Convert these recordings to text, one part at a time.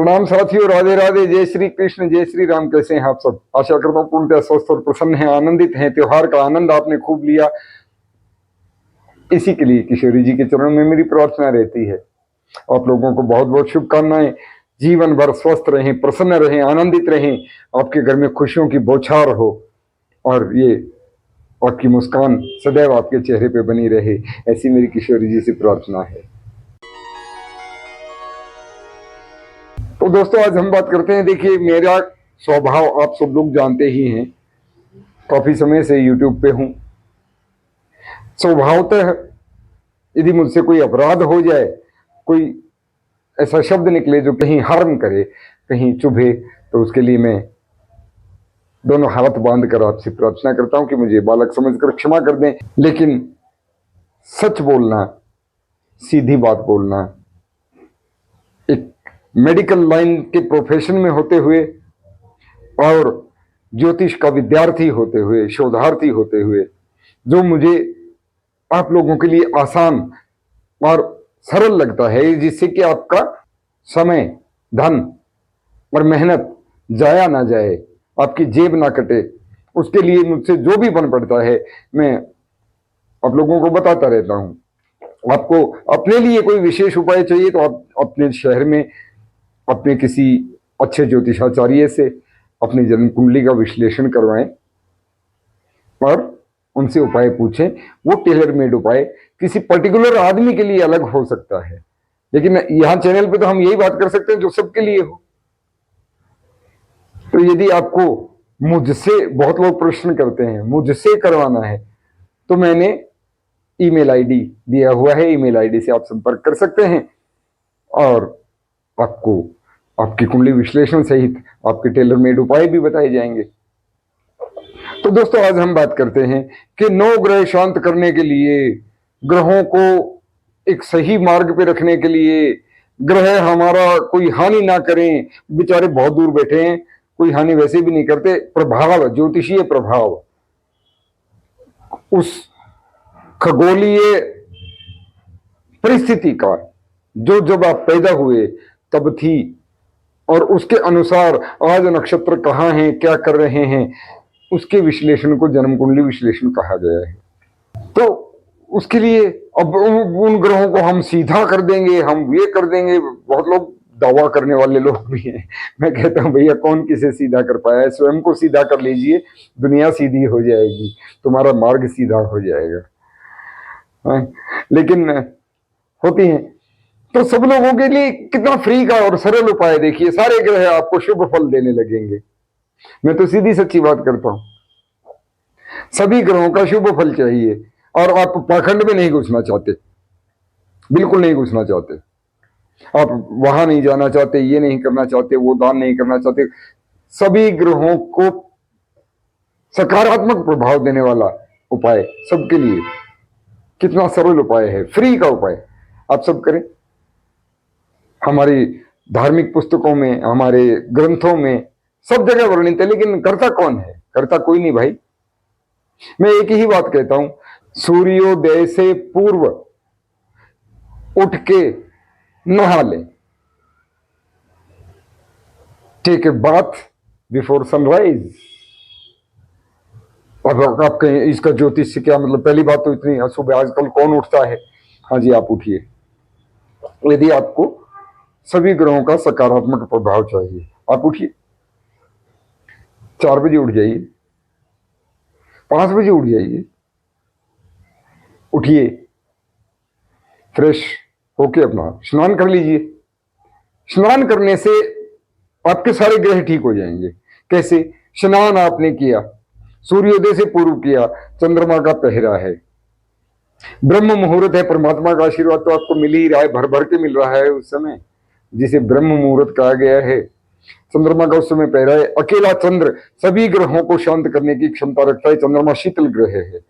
प्रणाम साथियों, राधे राधे, जय श्री कृष्ण, जय श्री राम। कैसे हैं आप सब? आशा करता हूँ पूर्णतः स्वस्थ और प्रसन्न हैं, आनंदित हैं। त्योहार का आनंद आपने खूब लिया। इसी के लिए किशोरी जी के चरणों में मेरी प्रार्थना रहती है। आप लोगों को बहुत बहुत शुभकामनाएं। जीवन भर स्वस्थ रहें, प्रसन्न रहें, आनंदित रहें, आपके घर में खुशियों की बौछार हो और ये आपकी मुस्कान सदैव आपके चेहरे पे बनी रहे, ऐसी मेरी किशोरी जी से प्रार्थना है। तो दोस्तों, आज हम बात करते हैं। देखिए, मेरा स्वभाव आप सब लोग जानते ही हैं, काफी समय से यूट्यूब पे हूं। स्वभावतः यदि मुझसे कोई अपराध हो जाए, कोई ऐसा शब्द निकले जो कहीं हार्म करे, कहीं चुभे, तो उसके लिए मैं दोनों हाथ बांध कर आपसे प्रार्थना करता हूं कि मुझे बालक समझकर क्षमा कर दें। लेकिन सच बोलना, सीधी बात बोलना, एक मेडिकल लाइन के प्रोफेशन में होते हुए और ज्योतिष का विद्यार्थी होते हुए, शोधार्थी होते हुए, जो मुझे आप लोगों के लिए आसान और सरल लगता है, जिससे कि आपका समय, धन और मेहनत जाया ना जाए, आपकी जेब ना कटे, उसके लिए मुझसे जो भी बन पड़ता है मैं आप लोगों को बताता रहता हूं। आपको अपने लिए कोई विशेष उपाय चाहिए तो आप अपने शहर में अपने किसी अच्छे ज्योतिषाचार्य से अपनी जन्म कुंडली का विश्लेषण करवाएं और उनसे उपाय पूछें। वो टेलर मेड उपाय किसी पर्टिकुलर आदमी के लिए अलग हो सकता है, लेकिन यहां चैनल पे तो हम यही बात कर सकते हैं जो सबके लिए हो। तो यदि आपको मुझसे, बहुत लोग प्रश्न करते हैं, मुझसे करवाना है, तो मैंने ईमेल आईडी दिया हुआ है। ईमेल आईडी से आप संपर्क कर सकते हैं और आपको आपकी कुंडली विश्लेषण सहित आपके टेलर मेड उपाय भी बताए जाएंगे। तो दोस्तों, आज हम बात करते हैं कि 9 ग्रह शांत करने के लिए, ग्रहों को एक सही मार्ग पे रखने के लिए, ग्रह हमारा कोई हानि ना करें। बेचारे बहुत दूर बैठे हैं, कोई हानि वैसे भी नहीं करते। प्रभाव, ज्योतिषीय प्रभाव, उस खगोलीय परिस्थिति का जो जब आप पैदा हुए तब थी, और उसके अनुसार आज नक्षत्र कहाँ हैं, क्या कर रहे हैं, उसके विश्लेषण को जन्म कुंडली विश्लेषण कहा गया है। तो उसके लिए अब उन ग्रहों को हम सीधा कर देंगे, हम ये कर देंगे। बहुत लोग दावा करने वाले लोग भी हैं। मैं कहता हूं, भैया कौन किसे सीधा कर पाया है? स्वयं को सीधा कर लीजिए, दुनिया सीधी हो जाएगी, तुम्हारा मार्ग सीधा हो जाएगा। हाँ? लेकिन होती हैं। तो सब लोगों के लिए कितना फ्री का और सरल उपाय। देखिए, सारे ग्रह आपको शुभ फल देने लगेंगे। मैं तो सीधी सच्ची बात करता हूं, सभी ग्रहों का शुभ फल चाहिए और आप पाखंड में नहीं घुसना चाहते, बिल्कुल नहीं घुसना चाहते। आप वहां नहीं जाना चाहते, ये नहीं करना चाहते, वो दान नहीं करना चाहते। सभी ग्रहों को सकारात्मक प्रभाव देने वाला उपाय सबके लिए। कितना सरल उपाय है, फ्री का उपाय, आप सब करें। हमारी धार्मिक पुस्तकों में, हमारे ग्रंथों में सब जगह वर्णित है, लेकिन करता कौन है? करता कोई नहीं भाई। मैं एक ही बात कहता हूं, सूर्योदय से पूर्व उठ के नहा लें। Take a bath before sunrise. अब आप कहें इसका ज्योतिष से क्या मतलब? पहली बात तो इतनी, सुबह आजकल कौन उठता है? हाँ जी, आप उठिए। यदि आपको सभी ग्रहों का सकारात्मक प्रभाव चाहिए, आप उठिए। 4 बजे उठ जाइए, 5 बजे उठ जाइए, उठिए, फ्रेश होके अपना स्नान कर लीजिए। स्नान करने से आपके सारे ग्रह ठीक हो जाएंगे। कैसे? स्नान आपने किया, सूर्योदय से पूर्व किया, चंद्रमा का पहरा है, ब्रह्म मुहूर्त है, परमात्मा का आशीर्वाद तो आपको मिल ही रहा है, भर भर के मिल रहा है उस समय, जिसे ब्रह्म मुहूर्त कहा गया है। चंद्रमा का उस समय पहरा है। अकेला चंद्र सभी ग्रहों को शांत करने की क्षमता रखता है। चंद्रमा शीतल ग्रह है।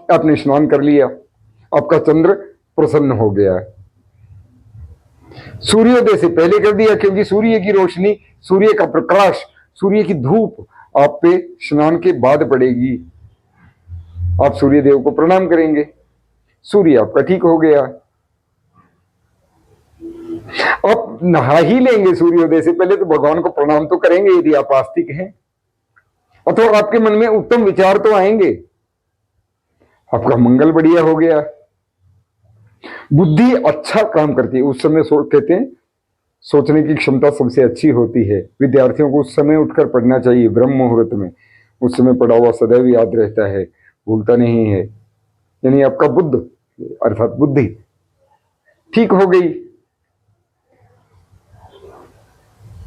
आपने स्नान कर लिया, आपका चंद्र प्रसन्न हो गया। सूर्योदय से पहले कर दिया, क्योंकि सूर्य की रोशनी, सूर्य का प्रकाश, सूर्य की धूप आप पे स्नान के बाद पड़ेगी। आप सूर्य देव को प्रणाम करेंगे, सूर्य आपका ठीक हो गया। आप नहा ही लेंगे सूर्योदय से पहले तो भगवान को प्रणाम तो करेंगे यदि आप आस्तिक हैं, अथवा आपके मन में उत्तम विचार तो आएंगे, आपका मंगल बढ़िया हो गया। बुद्धि अच्छा काम करती है उस समय, कहते हैं सोचने की क्षमता सबसे अच्छी होती है। विद्यार्थियों को उस समय उठकर पढ़ना चाहिए, ब्रह्म मुहूर्त में। उस समय पढ़ा हुआ सदैव याद रहता है, भूलता नहीं है। यानी आपका बुद्ध अर्थात बुद्धि ठीक हो गई।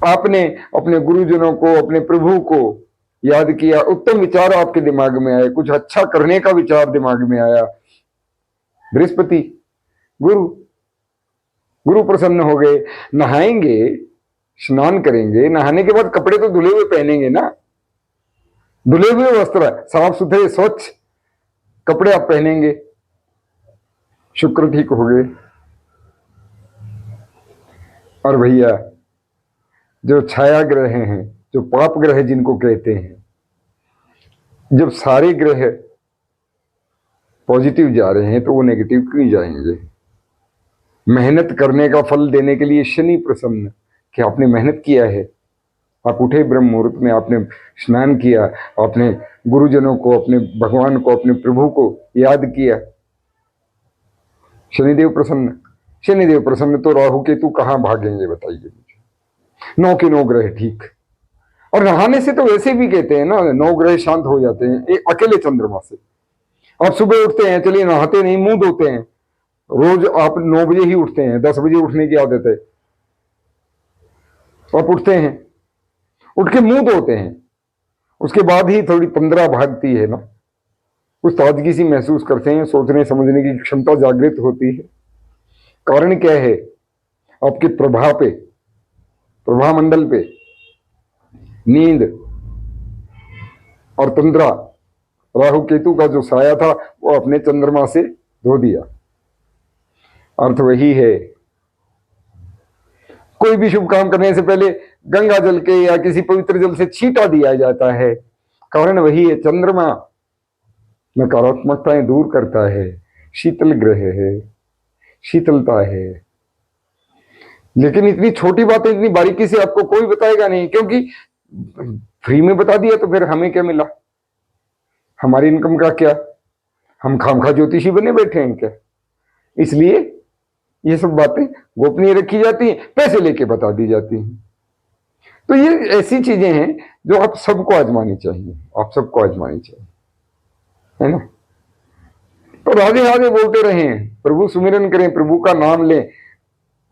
आपने अपने गुरुजनों को, अपने प्रभु को याद किया, उत्तम विचार आपके दिमाग में आए, कुछ अच्छा करने का विचार दिमाग में आया। बृहस्पति गुरु गुरु प्रसन्न हो गए। नहाएंगे, स्नान करेंगे, नहाने के बाद कपड़े तो धुले हुए पहनेंगे ना, धुले हुए वस्त्र, साफ सुथरे स्वच्छ कपड़े आप पहनेंगे। शुक्र ठीक हो गए। और भैया जो छाया ग्रह हैं, जो पाप ग्रह जिनको कहते हैं, जब सारे ग्रह पॉजिटिव जा रहे हैं तो वो नेगेटिव क्यों जाएंगे? मेहनत करने का फल देने के लिए शनि प्रसन्न, कि आपने मेहनत किया है, आप उठे ब्रह्म मुहूर्त में, आपने स्नान किया, आपने गुरुजनों को, अपने भगवान को, अपने प्रभु को याद किया, शनिदेव प्रसन्न। शनिदेव प्रसन्न तो राहु केतु कहां भागेंगे बताइए मुझे। 9 के 9 ग्रह ठीक। और नहाने से तो वैसे भी कहते हैं ना, 9 ग्रह शांत हो जाते हैं एक अकेले चंद्रमा से। आप सुबह उठते हैं, चलिए नहाते नहीं, मुंह धोते हैं, रोज आप 9 बजे ही उठते हैं, 10 बजे उठने की आदत है, आप उठते हैं, उठ के मुंह धोते हैं, उसके बाद ही थोड़ी तंद्रा भागती है ना, कुछ ताजगी सी महसूस करते हैं, सोचने समझने की क्षमता जागृत होती है। कारण क्या है? आपके प्रभा पे, प्रभा मंडल पे नींद और तंद्रा, राहु केतु का जो साया था वो अपने चंद्रमा से धो दिया। अर्थ वही है, कोई भी शुभ काम करने से पहले गंगा जल के या किसी पवित्र जल से छींटा दिया जाता है। कारण वही है, चंद्रमा नकारात्मकताएं दूर करता है, शीतल ग्रह है, शीतलता है। लेकिन इतनी छोटी बातें इतनी बारीकी से आपको कोई बताएगा नहीं, क्योंकि फ्री में बता दिया तो फिर हमें क्या मिला, हमारी इनकम का क्या, हम खामखा ज्योतिषी बने बैठे हैं क्या? इसलिए ये सब बातें गोपनीय रखी जाती हैं, पैसे लेके बता दी जाती हैं। तो ये ऐसी चीजें हैं जो आप सबको आजमानी चाहिए, आप सबको आजमानी चाहिए, है ना। तो राधे राधे बोलते रहें, प्रभु सुमिरन करें, प्रभु का नाम लें,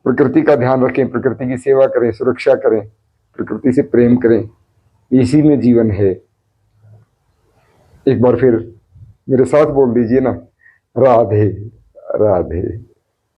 प्रकृति का ध्यान रखें, प्रकृति की सेवा करें, सुरक्षा करें, प्रकृति से प्रेम करें, इसी में जीवन है। एक बार फिर मेरे साथ बोल दीजिए ना, राधे राधे।